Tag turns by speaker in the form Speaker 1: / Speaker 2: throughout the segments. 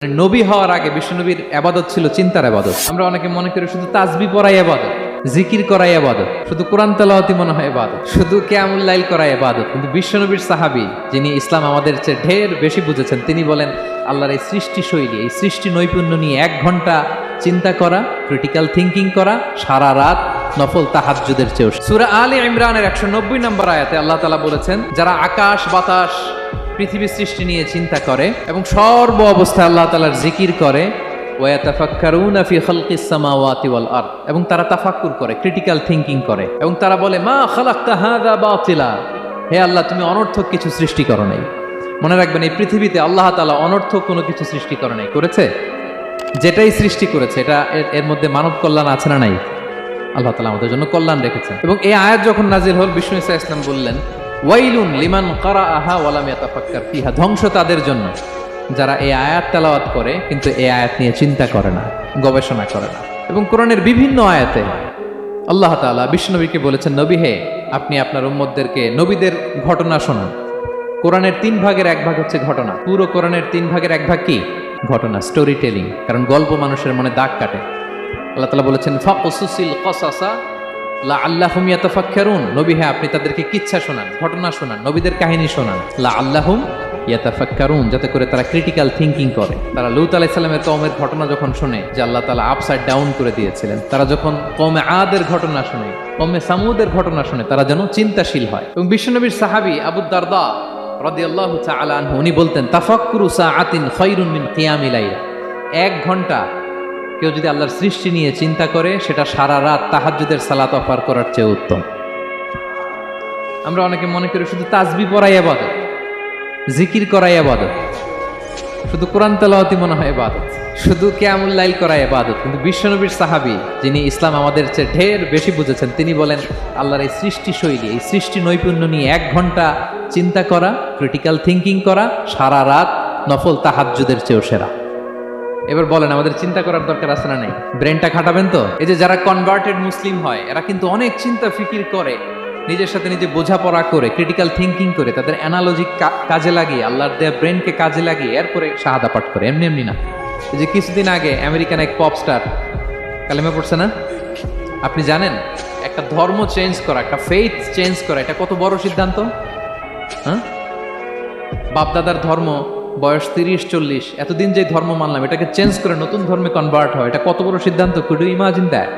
Speaker 1: নবী হওয়ার আগে বিশ্বনবীর ইবাদত ছিল চিন্তার ইবাদত। আমরা অনেকে মনে করি শুধু তাসবিহ পড়াই ইবাদত, জিকির করাই ইবাদত, শুধু কোরআন তেলাওয়াতই মনে হয় ইবাদত, শুধু কিয়ামুল লাইল করাই ইবাদত। কিন্তু বিশ্বনবীর সাহাবী যিনি ইসলাম আমাদের চেয়ে ঢের বেশি বুঝেছেন, তিনি বলেন আল্লাহর এই সৃষ্টি শৈলী, এই সৃষ্টি নৈপুণ্য নিয়ে 1 ঘন্টা চিন্তা করা, ক্রিটিক্যাল থিঙ্কিং করা, সারা রাত নফল তাহাজ্জুদের চেয়েও। সূরা আলে ইমরানের 190 নম্বর আয়াতে আল্লাহ তাআলা বলেছেন, যারা আকাশ বাতাস পৃথিবী সৃষ্টি নিয়ে চিন্তা করে এবং সর্ব অবস্থায় আল্লাহ তাআলার জিকির করে, ওয়াতাফাক্কারুনা ফি খালকিস সামাওয়াতি ওয়াল আরদ, এবং তারা তাফাক্কুর করে, ক্রিটিক্যাল থিঙ্কিং করে, এবং তারা বলে মা খালাকতা হাযা বাতিলা, হে আল্লাহ তুমি অনর্থক কিছু সৃষ্টি করো নাই। মনে রাখবেন, এই পৃথিবীতে আল্লাহ তাআলা অনর্থক কোনো কিছু সৃষ্টি করে নাই, করেছে? যেটাই সৃষ্টি করেছে এটা এর মধ্যে মানব কল্যাণ আছে না নাই? আল্লাহ তাআলা আমাদের জন্য কল্যাণ রেখেছেন। এবং এই আয়াত যখন নাজিল হল, বিষ্ণু ঈসা ইসলাম বললেন, ওয়াইলুন লিমান কারাআহা ওয়া লাম ইয়াতাফাক্কার ফিহা, ধ্বংস তাদের জন্য যারা এই আয়াত তেলাওয়াত করে কিন্তু এই আয়াত নিয়ে চিন্তা করে না, গবেষণা করে না। এবং কোরআনের বিভিন্ন আয়াতে আল্লাহ তাআলা বিশ্বনবীকে বলেছেন, নবী হে, আপনি আপনার উম্মতদেরকে নবীদের ঘটনা শোনান। কোরআনের 3 ভাগের 1 ভাগ হচ্ছে ঘটনা। পুরো কোরআনের 3 ভাগের 1 ভাগ কি? ঘটনা, স্টোরি টেলিং। কারণ গল্প মানুষের মনে দাগ কাটে। আল্লাহ তাআলা বলেছেন, ফাকসুসিল কসাসা লাআল্লাহুম ইয়াতাফাক্কারুন, নবী হ্যাঁ আপনি তাদেরকে কিচ্ছা শোনান, ঘটনা শোনান, নবীদের কাহিনী শোনান, লাআল্লাহুম ইয়াতাফাক্কারুন, যাতে করে তারা ক্রিটিক্যাল থিঙ্কিং করে। তারা লূত আলাইহিস সালামের কওমের ঘটনা যখন শুনে যে আল্লাহ তাআলা আপসাইড ডাউন করে দিয়েছিলেন, তারা যখন কওমে আদের ঘটনা শুনে, কওমে সামুদের ঘটনা শুনে, তারা যেন চিন্তাশীল হয়। এবং বিশ্বনবীর সাহাবী আবু দারদা রাদিয়াল্লাহু তাআলা আনহু, উনি বলতেন, তাফাক্কুরু সাআতিন খায়রুম মিন কিয়ামিল লাইল, 1 ঘন্টা কেউ যদি আল্লাহর সৃষ্টি নিয়ে চিন্তা করে, সেটা সারা রাত তাহাজ্জুদের সালাত অফার করার চেয়ে উত্তম। আমরা অনেকে মনে করি শুধু তাসবিহ পড়াই ইবাদত, জিকির করাই ইবাদত, শুধু কোরআন তেলাওয়াতই মনে হয় ইবাদত, শুধু কিয়ামুল লাইল করাই ইবাদত। কিন্তু বিশ্বনবীর সাহাবী যিনি ইসলাম আমাদের চেয়ে ঢের বেশি বুঝেছেন, তিনি বলেন আল্লাহর এই সৃষ্টি শৈলী, এই সৃষ্টি নৈপুণ্য নিয়ে 1 ঘন্টা চিন্তা করা, ক্রিটিক্যাল থিঙ্কিং করা, সারা রাত নফল তাহাজ্জুদের চেয়েও সেরা। এবার বলেন, আমাদের চিন্তা করার দরকার আছে না নাই? ব্রেনটা খাটাবেন তো? এই যে যারা কনভার্টেড মুসলিম হয়, এরা কিন্তু অনেক চিন্তা ফিকির করে, নিজের সাথে নিজে বোঝাপড়া করে, ক্রিটিক্যাল থিঙ্কিং করে, তাদের অ্যানালজি কাজে লাগিয়ে, আল্লাহর দেয়া ব্রেনকে কাজে লাগিয়ে এরপরে শাহাদা পাঠ করে, এমনি এমনি না। এই যে কিছুদিন আগে আমেরিকান এক পপ স্টার কালেমা পড়ছে না? আপনি জানেন একটা ধর্ম চেঞ্জ করা, একটা ফেইথ চেঞ্জ করা, এটা কত বড় সিদ্ধান্ত? হ্যাঁ, বাপদাদার ধর্ম, বয়স 30-40, এতদিন যে ধর্ম মানলাম, এটাকে চেঞ্জ করে নতুন ধর্মে কনভার্ট হয়, এটা কত বড় সিদ্ধান্ত? Could you imagine that?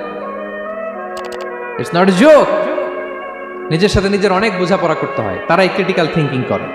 Speaker 1: It's not a joke. নিজের সাথে নিজের অনেক বোঝাপড়া করতে হয়, তারাই ক্রিটিক্যাল থিঙ্কিং করে।